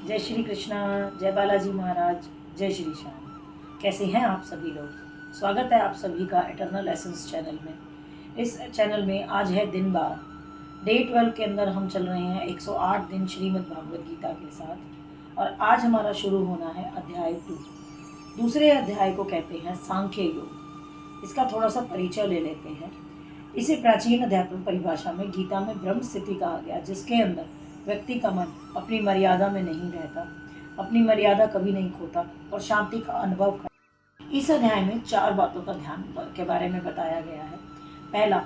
जय श्री कृष्णा, जय बालाजी महाराज, जय श्री श्याम। कैसे हैं आप सभी लोग? स्वागत है आप सभी का इटर्नल एसेंस चैनल में। इस चैनल में आज है दिन 12, डे 12 के अंदर हम चल रहे हैं 108 दिन श्रीमद् भागवत गीता के साथ। और आज हमारा शुरू होना है अध्याय 2। दूसरे अध्याय को कहते हैं सांख्य योग। इसका थोड़ा सा परिचय ले लेते हैं। इसे प्राचीन अध्यात्म परिभाषा में गीता में ब्रह्म स्थिति कहा गया, जिसके अंदर व्यक्ति का मन अपनी मर्यादा में नहीं रहता, अपनी मर्यादा कभी नहीं खोता और शांति का अनुभव करता। इस अध्याय में 4 बातों का ध्यान के बारे में बताया गया है। पहला,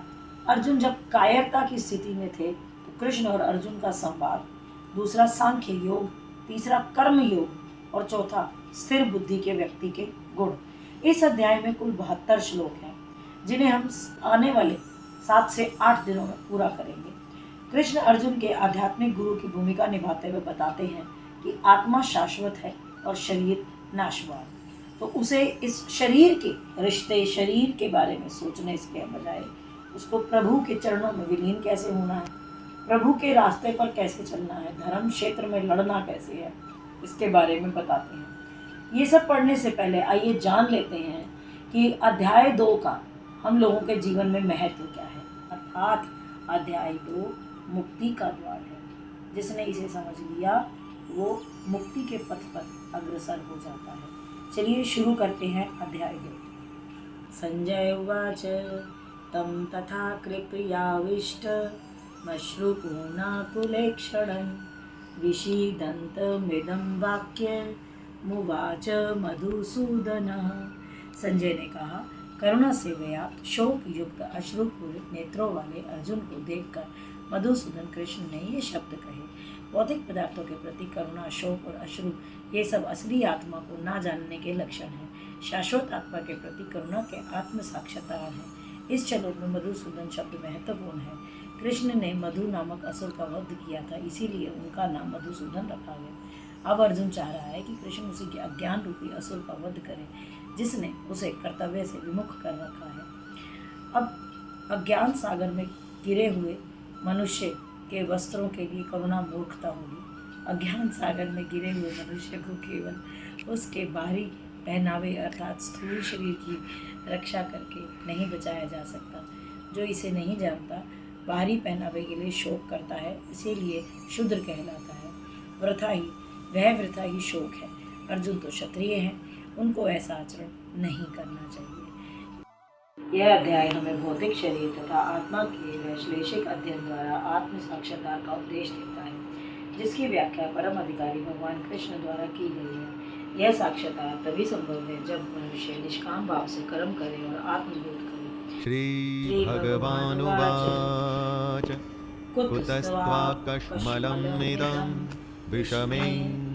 अर्जुन जब कायरता की स्थिति में थे तो कृष्ण और अर्जुन का संवाद। दूसरा, सांख्य योग। तीसरा, कर्म योग। और चौथा, स्थिर बुद्धि के व्यक्ति के गुण। इस अध्याय में कुल 72 श्लोक हैं, जिन्हें हम आने वाले 7 से 8 दिनों में पूरा करेंगे। कृष्ण अर्जुन के आध्यात्मिक गुरु की भूमिका निभाते हुए बताते हैं कि आत्मा शाश्वत है और शरीर नाशवान। तो उसे इस शरीर के रिश्ते, शरीर के बारे में सोचने के बजाय उसको प्रभु के चरणों में विलीन कैसे होना है, प्रभु के रास्ते पर कैसे चलना है, धर्म क्षेत्र में लड़ना कैसे है, इसके बारे में बताते हैं। ये सब पढ़ने से पहले आइए जान लेते हैं कि अध्याय 2 का हम लोगों के जीवन में महत्व क्या है। अर्थात अध्याय 2 मुक्ति का द्वार है। जिसने इसे समझ लिया वो मुक्ति के पथ पर अग्रसर हो जाता है। चलिए शुरू करते हैं अध्याय 2। संजय उवाच तम तथा कृपयाविष्ट मश्रुपूर्णाकुलेक्षणं विषीदन्तमिदं वाक्यमुवाच मधुसूदनः। संजय ने कहा, करुणा से व्याप्त शोक युक्त अश्रुपूरित नेत्रों वाले अर्जुन को देखकर मधुसूदन कृष्ण ने ये शब्द कहे। भौतिक पदार्थों के प्रति करुणा, शोक और अश्रु ये सब असली आत्मा को ना जानने के लक्षण हैं। शाश्वत आत्मा के प्रति करुणा के आत्म साक्षात्कार है। इस श्लोक में मधुसूदन शब्द महत्वपूर्ण है। कृष्ण ने मधु नामक असुर का वध किया था, इसीलिए उनका नाम मधुसूदन रखा गया। अब अर्जुन चाह रहा है कि कृष्ण उसी के अज्ञान रूपी असुर का वध करे, जिसने उसे कर्तव्य से विमुख कर रखा है। अब अज्ञान सागर में गिरे हुए मनुष्य के वस्त्रों के लिए करुणा मूर्खता होगी। अज्ञान सागर में गिरे हुए मनुष्य को केवल उसके बाहरी पहनावे अर्थात स्थूल शरीर की रक्षा करके नहीं बचाया जा सकता। जो इसे नहीं जानता बाहरी पहनावे के लिए शोक करता है, इसीलिए शूद्र कहलाता है। वृथा ही शोक है। अर्जुन तो क्षत्रिय हैं, उनको ऐसा आचरण नहीं करना चाहिए। यह अध्याय हमें भौतिक शरीर तथा आत्मा के वैश्लेषिक अध्ययन द्वारा आत्म साक्षात्कार का उपदेश देता है, जिसकी व्याख्या परम अधिकारी भगवान कृष्ण द्वारा की गई है। यह साक्षात्कार तभी संभव है जब मनुष्य निष्काम भाव से कर्म करे और आत्मबोध करे। श्री भगवानुवाच कुतस्त्वाकश्मलमिदं विषमे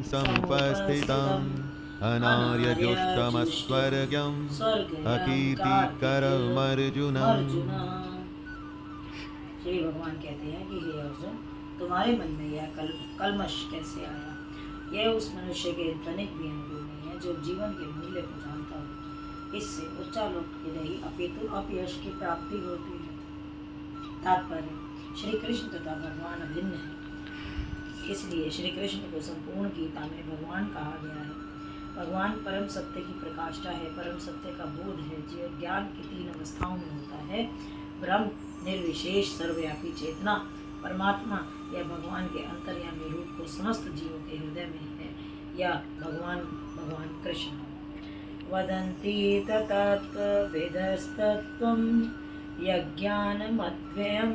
समुपस्थितम् अनार्यजुष्टमस्वर्ग्यम् अकीर्तिकरमर्जुन। श्री भगवान कहते हैं कि हे अर्जुन, तुम्हारे मन में यह कलमश कैसे आया? यह उस मनुष्य के तनिक भी अनुकूल नहीं है जो जीवन के मूल्य को जानता हो। इससे उच्चालोक ही अपितु अपयश की प्राप्ति होती है। तात्पर्य, श्री कृष्ण तथा भगवान अभिन्न है, इसलिए श्री कृष्ण को संपूर्ण गीता में भगवान कहा गया है। भगवान परम सत्य की प्रकाष्ठा है, परम सत्य का बोध है, जो ज्ञान की 3 अवस्थाओं में होता है। ब्रह्म, निर्विशेष सर्वव्यापी चेतना, परमात्मा या भगवान के अंतर्यामी रूप को समस्त जीवों के हृदय में है, या भगवान कृष्ण। वदन्ति ततत्त्वविदस्तत्त्वं यज्ञानमद्वयं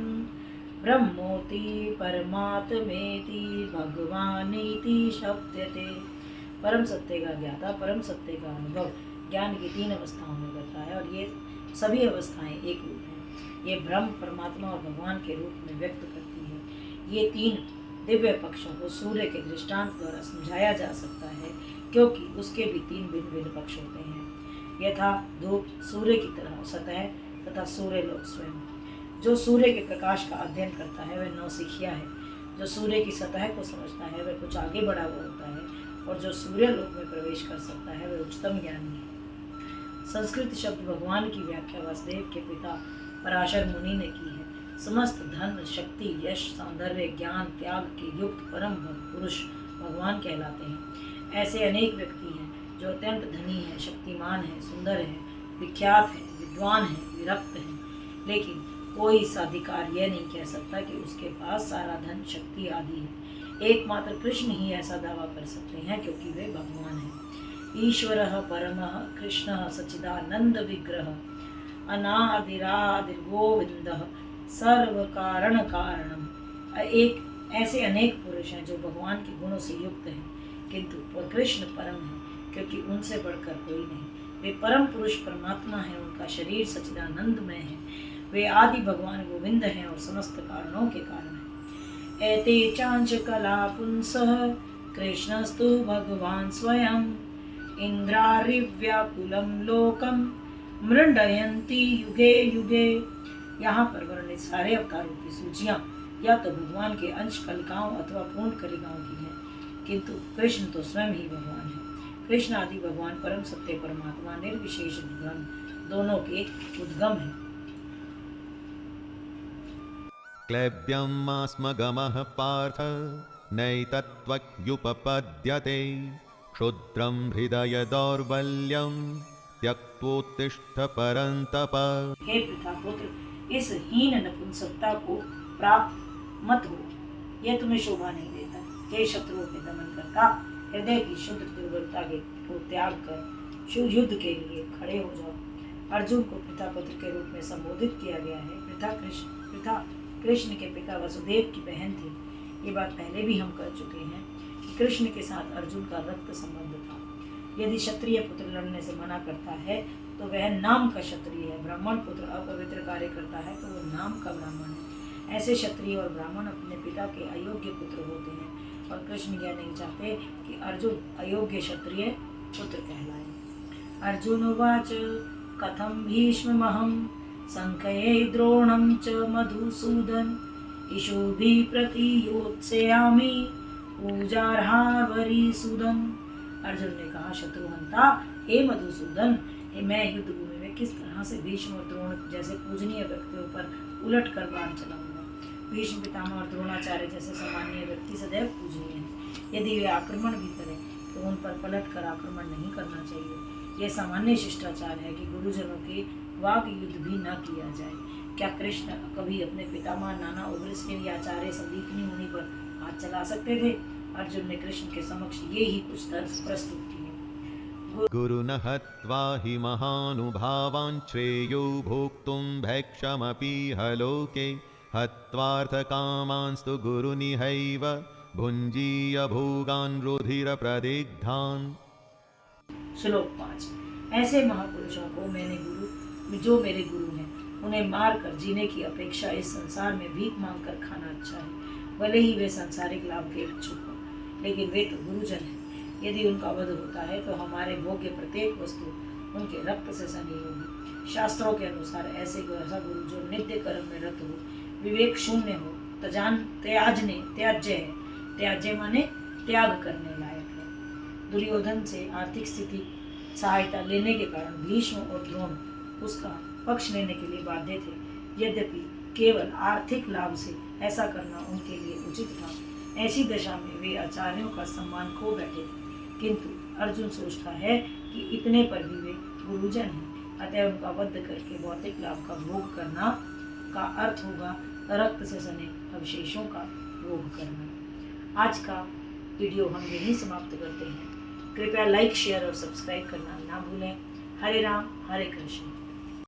ब्रह्मोति परमात्मेति भगवानीति शब्दते। परम सत्य का ज्ञाता परम सत्य का अनुभव ज्ञान की 3 अवस्थाओं में करता है, और ये सभी अवस्थाएं एक रूप हैं। ये ब्रह्म, परमात्मा और भगवान के रूप में व्यक्त करती है। ये 3 दिव्य पक्षों को सूर्य के दृष्टांत द्वारा समझाया जा सकता है, क्योंकि उसके भी 3 भिन्न भिन्न पक्ष होते हैं। यथा धूप सूर्य की तरह सतह तथा सूर्य लोक स्वयं। जो सूर्य के प्रकाश का अध्ययन करता है वह नौसिखिया है। जो सूर्य की सतह को समझता है वह कुछ आगे बढ़ा हुआ होता है, और जो सूर्य लोक में प्रवेश कर सकता है वह उच्चतम ज्ञानी है। संस्कृत शब्द भगवान की व्याख्या वासुदेव के पिता पराशर मुनि ने की है। समस्त धन, शक्ति, यश, सौंदर्य, ज्ञान, त्याग के युक्त परम पुरुष भगवान कहलाते हैं। ऐसे अनेक व्यक्ति हैं जो अत्यंत धनी हैं, शक्तिमान हैं, सुंदर हैं, विख्यात हैं, विद्वान हैं, विरक्त हैं, लेकिन कोई साधिकार यह नहीं कह सकता कि उसके पास सारा धन, शक्ति आदि है। एकमात्र कृष्ण ही ऐसा दावा कर सकते हैं, क्योंकि वे भगवान हैं। ईश्वरः परमः कृष्णः सच्चिदानंद विग्रह अनादिरादिर्गोविंदः सर्व कारण कारणम। एक ऐसे अनेक पुरुष हैं जो भगवान के गुणों से युक्त हैं, किंतु कृष्ण परम है, क्योंकि उनसे बढ़कर कोई नहीं। वे परम पुरुष परमात्मा हैं, उनका शरीर सच्चिदानंदमय है, वे आदि भगवान गोविंद हैं और समस्त कारणों के कारण हैं। एते चांच कला पुंसः कृष्णस्तु भगवान स्वयं इंद्रारिव्याकुलं लोकम मृंडयन्ति युगे युगे। यहाँ पर वर्णित सारे अवतारों की सूचियाँ या तो भगवान के अंश कलिकाओं अथवा पूर्ण कलिकाओं की है, किंतु कृष्ण तो स्वयं ही भगवान है। कृष्ण आदि भगवान परम सत्य परमात्मा निर्विशेष ब्रह्म दोनों के उद्गम है। क्लैब्यमास्मगमः पार्थ नैतत्त्वयुपपद्यते क्षुद्रं हृदय दौर्बल्यं त्यक्तोत्तिष्ठ परन्तप। हे पिता पुत्र, इस हीन नपुंसकता को प्राप्त मत हो, यह तुम्हें शोभा नहीं देता। हे शत्रुओं के दमन करता, हृदय की शुद्ध दुर्बलता को त्याग कर युद्ध के लिए खड़े हो जाओ। अर्जुन को पिता पुत्र के रूप में संबोधित किया गया है। पिता कृष्ण के पिता वसुदेव की बहन थी। ये बात पहले भी हम कर चुके हैं कि कृष्ण के साथ अर्जुन का रक्त संबंध था। यदि क्षत्रिय पुत्र लड़ने से मना करता है तो वह नाम का क्षत्रिय है। ब्राह्मण पुत्र अपवित्र कार्य करता है तो वह नाम का ब्राह्मण है। ऐसे क्षत्रिय और ब्राह्मण अपने पिता के अयोग्य पुत्र होते हैं, और कृष्ण यह नहीं चाहते कि अर्जुन अयोग्य क्षत्रिय पुत्र कहलाए। अर्जुन उवाच कथम भीष्ममहं संख्ये द्रोणं च मधुसूदन इषुभिः प्रतियोत्स्यामि पूजार्हावरीसूदन। अर्जुन ने कहा, शत्रुहंता, हे मधुसूदन, मैं युद्ध भूमि में किस तरह से भीष्म और द्रोण जैसे पूजनीय व्यक्तियों पर उलट कर बाण चलाऊंगा। भीष्म पितामह और द्रोणाचार्य जैसे सामान्य व्यक्ति सदैव पूजनीय हैं। यदि वे आक्रमण भी करें तो उन पर पलट कर आक्रमण नहीं करना चाहिए। यह सामान्य शिष्टाचार है कि गुरुजनों के वाक युद्ध भी न किया जाए। क्या कृष्ण कभी अपने पितामह नाना उग्रसेन या आचार्य संदीपनी मुनि पर हाथ चला सकते थे? अर्जुन ने कृष्ण के समक्ष ये ही कुछ तर्क प्रस्तुत किए। गुरुन हत्वा हि महानुभावान् श्रेयो भोक्तुं भैक्षमपीह लोके हत्वार्थकामांस्तु गुरुनिहैव भुञ्जीय भोगान् रुधिरप्रदिग्धान्। श्लोक 5। ऐसे महापुरुषों को जो मेरे गुरु हैं, उन्हें मार कर जीने की अपेक्षा इस संसार में भीख मांग कर खाना अच्छा है। भले ही वे सांसारिक लाभ के इच्छुक हों, लेकिन वे तो गुरुजन हैं। यदि उनका वध होता है तो हमारे भोग्य प्रत्येक वस्तु उनके रक्त से सनी होगी। शास्त्रों के अनुसार ऐसा गुरु जो नित्य कर्म में रत हो, विवेक शून्य हो, त्याज्य है। त्याज्य माने त्याग करने लायक है। दुर्योधन से आर्थिक स्थिति सहायता लेने के कारण भीष्म और द्रोण उसका पक्ष लेने के लिए बाध्य थे। यद्यपि केवल आर्थिक लाभ से ऐसा करना उनके लिए उचित था। ऐसी दशा में वे आचार्यों का सम्मान खो बैठे, किंतु अर्जुन सोचता है कि इतने पर भी वे गुरुजन हैं, अतः उनका वध करके भौतिक लाभ का भोग करना का अर्थ होगा रक्त से सने अवशेषों का भोग करना। आज का वीडियो हम यहीं समाप्त करते हैं। कृपया लाइक, शेयर और सब्सक्राइब करना ना भूलें। हरे राम, हरे कृष्ण।